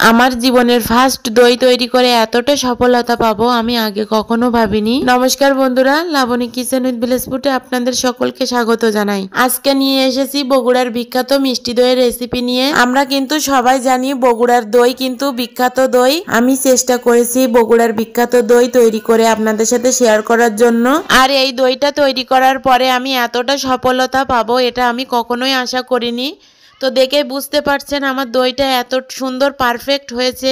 আমার জীবনের ফার্স্ট দই তৈরি করে এতটা সফলতা পাবো আমি আগে কখনো ভাবিনি। নমস্কার বন্ধুরা, লাবণী কিচেন উইথ ভিলেজ ফুডে আপনাদের সকলকে স্বাগত জানাই। আজকে নিয়ে এসেছি বগুড়ার বিখ্যাত মিষ্টি দইয়ের রেসিপি নিয়ে। আমরা কিন্তু সবাই জানি বগুড়ার দই কিন্তু বিখ্যাত দই। আমি চেষ্টা করেছি বগুড়ার বিখ্যাত দই তৈরি করে আপনাদের সাথে শেয়ার করার জন্য। আর এই দইটা তৈরি করার পরে আমি এতটা সফলতা পাবো এটা আমি কখনোই আশা করিনি। তো দেখে বুঝতে পারছেন আমার দইটা এত সুন্দর পারফেক্ট হয়েছে।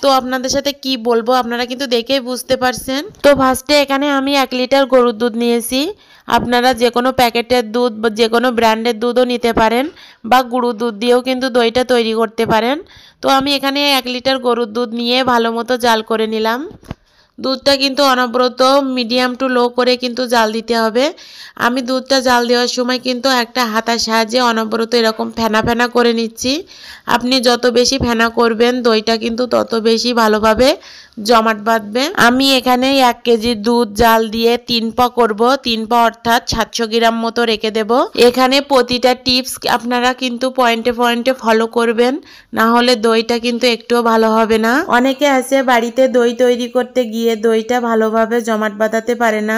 তো আপনাদের সাথে কি বলবো, আপনারা কিন্তু দেখেই বুঝতে পারছেন। তো ফার্স্টে এখানে আমি 1 লিটার গরুর দুধ নিয়েছি। আপনারা যে কোনো প্যাকেটের দুধ বা যে কোনো ব্র্যান্ডের দুধও নিতে পারেন, বা গুঁড়ো দুধ দিয়েও কিন্তু দইটা তৈরি করতে পারেন। তো আমি এখানে 1 লিটার গরুর দুধ নিয়ে ভালো মতো জাল করে নিলাম। দুধটা কিন্তু অনবরত মিডিয়াম টু লো করে কিন্তু জাল দিতে হবে। আমি দুধটা জাল দেওয়ার সময় কিন্তু একটা হাতার সাহায্যে অনবরত এরকম ফেনা ফেনা করে নিচ্ছি। আপনি যত বেশি ফেনা করবেন দইটা কিন্তু তত বেশি ভালোভাবে জমাট বাঁধবে। আমি এখানে 1 কেজি দুধ জাল দিয়ে 3 পা করব। 3 পা অর্থাৎ 700 গ্রাম মতো রেখে দেব। এখানে প্রতিটা টিপস আপনারা কিন্তু পয়েন্টে পয়েন্টে ফলো করবেন, না হলে দইটা কিন্তু একটুও ভালো হবে না। অনেকে আছে বাড়িতে দই তৈরি করতে গিয়ে দইটা ভালোভাবে জমাট বাঁধাতে পারে না,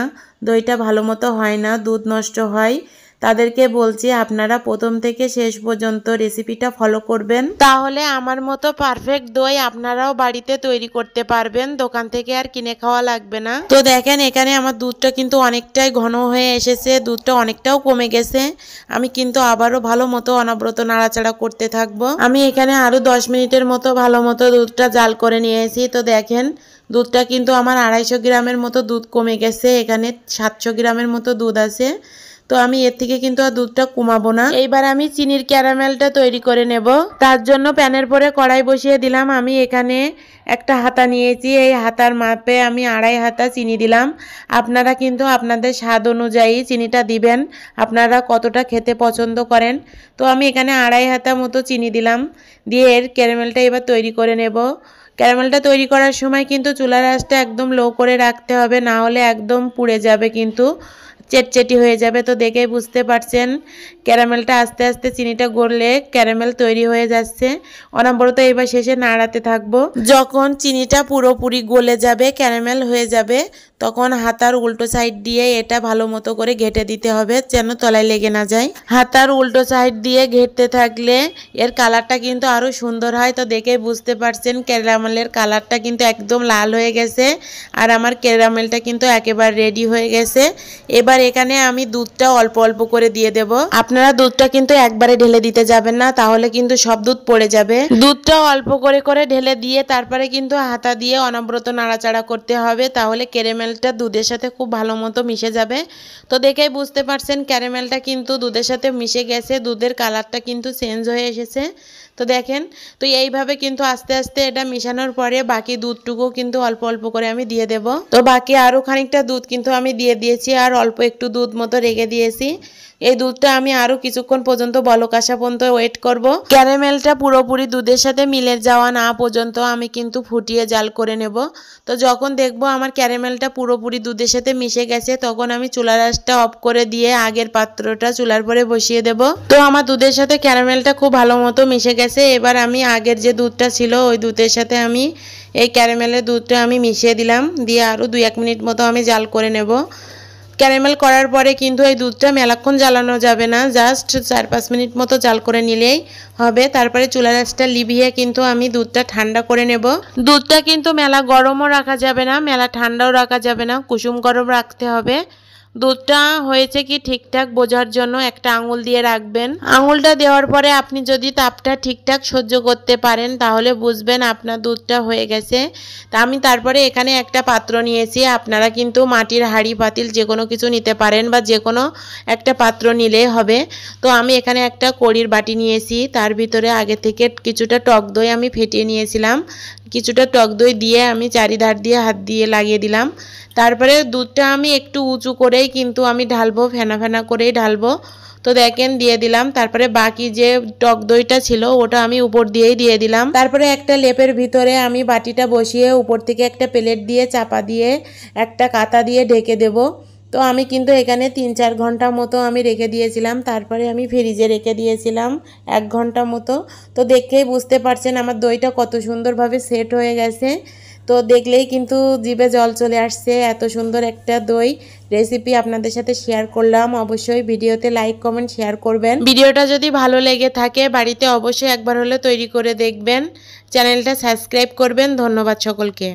দইটা ভালো মতো হয় না, দুধ নষ্ট হয়। তাদেরকে বলছি আপনারা প্রথম থেকে শেষ পর্যন্ত রেসিপিটা ফলো করবেন, তাহলে আমার মতো পারফেক্ট দই আপনারাও বাড়িতে তৈরি করতে পারবেন, দোকান থেকে আর কিনে খাওয়া লাগবে না। তো দেখেন এখানে আমার দুধটা কিন্তু অনেকটাই ঘন হয়ে এসেছে, দুধটা অনেকটাও কমে গেছে। আমি কিন্তু আবারও ভালো মতো অনবরত নাড়াচাড়া করতে থাকবো। আমি এখানে আরো 10 মিনিটের মতো ভালো মতো দুধটা জাল করে নিয়েছি। তো দেখেন দুধটা কিন্তু আমার 250 গ্রামের মতো দুধ কমে গেছে, এখানে 700 গ্রামের মতো দুধ আছে। তো আমি এর থেকে কিন্তু আর দুধটা কমাবো না। এইবার আমি চিনির ক্যারামেলটা তৈরি করে নেব। তার জন্য প্যানের পরে কড়াই বসিয়ে দিলাম। আমি এখানে একটা হাতা নিয়েছি, এই হাতার মাপে আমি 2.5 হাতা চিনি দিলাম। আপনারা কিন্তু আপনাদের স্বাদ অনুযায়ী চিনিটা দিবেন, আপনারা কতটা খেতে পছন্দ করেন। তো আমি এখানে 2.5 হাতা মতো চিনি দিলাম, দিয়ে এর ক্যারামেলটা এবার তৈরি করে নেব। ক্যারামেলটা তৈরি করার সময় কিন্তু চুলার আঁচটা একদম লো করে রাখতে হবে, না হলে একদম পুড়ে যাবে, কিন্তু চেটচেটি হয়ে যাবে। তো দেখেই বুঝতে পারছেন ক্যারামেলটা আস্তে আস্তে চিনিটা গড়লে ক্যারামেল তৈরি হয়ে যাচ্ছে। অনবরত এবার শেষে নাড়াতে থাকবো। যখন চিনিটা পুরোপুরি গলে যাবে, ক্যারামেল হয়ে যাবে, তখন হাতার উল্টো সাইড দিয়ে এটা ভালো মতো করে ঘেটে দিতে হবে, যেন তলায় লেগে না যায়। হাতার উল্টো সাইড দিয়ে ঘেটতে থাকলে এর কালারটা কিন্তু আরো সুন্দর হয়। তো দেখে বুঝতে পারছেন ক্যারামেলের কালারটা কিন্তু একদম লাল হয়ে গেছে, আর আমার ক্যারামেলটা কিন্তু একেবারে রেডি হয়ে গেছে। এবার এখানে আমি দুধটা অল্প অল্প করে দিয়ে দেব। আপনারা দুধটা কিন্তু একবারে ঢেলে দিতে যাবেন না, তাহলে কিন্তু সব দুধ পড়ে যাবে। দুধটা অল্প করে করে ঢেলে দিয়ে তারপরে কিন্তু হাতা দিয়ে অনবরত নাড়াচাড়া করতে হবে, তাহলে ক্যারামেলটা দুধের সাথে খুব ভালো মতো মিশে যাবে। তো দেখেই বুঝতে পারছেন ক্যারামেলটা কিন্তু দুধের সাথে মিশে গেছে, দুধের কালারটা কিন্তু চেঞ্জ হয়ে এসেছে। তো দেখেন, তো এইভাবে কিন্তু আস্তে আস্তে এটা মিশানোর পরে বাকি দুধটুকু কিন্তু অল্প অল্প করে আমি দিয়ে দেব। তো বাকি আরো খানিকটা দুধ কিন্তু আমি দিয়ে দিয়েছি, আর অল্প একটু দুধ মতো রেখে দিয়েছি। এই দুধটা আমি আরো কিছুক্ষণ পর্যন্ত বলক আসা পর্যন্ত ওয়েট করব। ক্যারামেলটা পুরোপুরি দুধের সাথে মিলে যাওয়া না পর্যন্ত আমি কিন্তু ফুটিয়ে জাল করে নেব। তো যখন দেখবো আমার ক্যারামেলটা পুরোপুরি দুধের সাথে মিশে গেছে, তখন আমি চুলার আঁচটা অফ করে দিয়ে আগের পাত্রটা চুলার পরে বসিয়ে দেব। তো আমার দুধের সাথে ক্যারামেলটা খুব ভালো মতো মিশে গেছে। এবার আমি আগের যে দুধটা ছিল ওই দুধের সাথে আমি এই ক্যারামেলের দুধটা আমি মিশিয়ে দিলাম, দিয়ে আরো 2-1 মিনিট মতো আমি জাল করে নেব। ক্যারামেল করার পরে কিন্তু এই দুধটা মেলাক্ষণ জ্বালানো যাবে না, জাস্ট 4-5 মিনিট মতো জাল করে নিলেই হবে। তারপরে চুলার আঁচটা লিভিয়ে কিন্তু আমি দুধটা ঠান্ডা করে নেব। দুধটা কিন্তু মেলা গরমও রাখা যাবে না, মেলা ঠান্ডাও রাখা যাবে না, কুসুম গরম রাখতে হবে। দুধটা হয়েছে কি ঠিকঠাক বোঝার জন্য একটা আঙুল দিয়ে রাখবেন। আঙুলটা দেওয়ার পরে আপনি যদি তাপটা ঠিকঠাক সহ্য করতে পারেন তাহলে বুঝবেন আপনার দুধটা হয়ে গেছে। তা আমি তারপরে এখানে একটা পাত্র নিয়েছি, আপনারা কিন্তু মাটির হাঁড়ি পাতিল যে কোনো কিছু নিতে পারেন, বা যে কোনো একটা পাত্র নিলেই হবে। তো আমি এখানে একটা কড়ির বাটি নিয়েছি, তার ভিতরে আগে থেকে কিছুটা টক দই আমি ফেটিয়ে নিয়েছিলাম। কিছুটা টক দই দিয়ে আমি চারিধার দিয়ে হাত দিয়ে লাগিয়ে দিলাম। তারপরে দুধটা আমি একটু উঁচু করেই কিন্তু আমি ঢালবো, ফেনা ফেনা করেই ঢালবো। তো দেখেন দিয়ে দিলাম। তারপরে বাকি যে টক দইটা ছিল ওটা আমি উপর দিয়েই দিয়ে দিলাম। তারপরে একটা লেপের ভিতরে আমি বাটিটা বসিয়ে উপর থেকে একটা প্লেট দিয়ে চাপা দিয়ে একটা কাতা দিয়ে ঢেকে দেব। তো আমি কিন্তু এখানে 3-4 ঘন্টা মতো আমি রেখে দিয়েছিলাম, তারপরে আমি ফ্রিজে রেখে দিয়েছিলাম 1 ঘন্টা মতো। তো দেখেই বুঝতে পারছেন আমার দইটা কত সুন্দরভাবে সেট হয়ে গেছে। তো দেখলেই কিন্তু জিভে জল চলে আসছে, এত সুন্দর একটা দই রেসিপি আপনাদের সাথে শেয়ার করলাম। অবশ্যই ভিডিওতে লাইক কমেন্ট শেয়ার করবেন। ভিডিওটা যদি ভালো লেগে থাকে বাড়িতে অবশ্যই একবার হলে তৈরি করে দেখবেন। চ্যানেলটা সাবস্ক্রাইব করবেন। ধন্যবাদ সকলকে।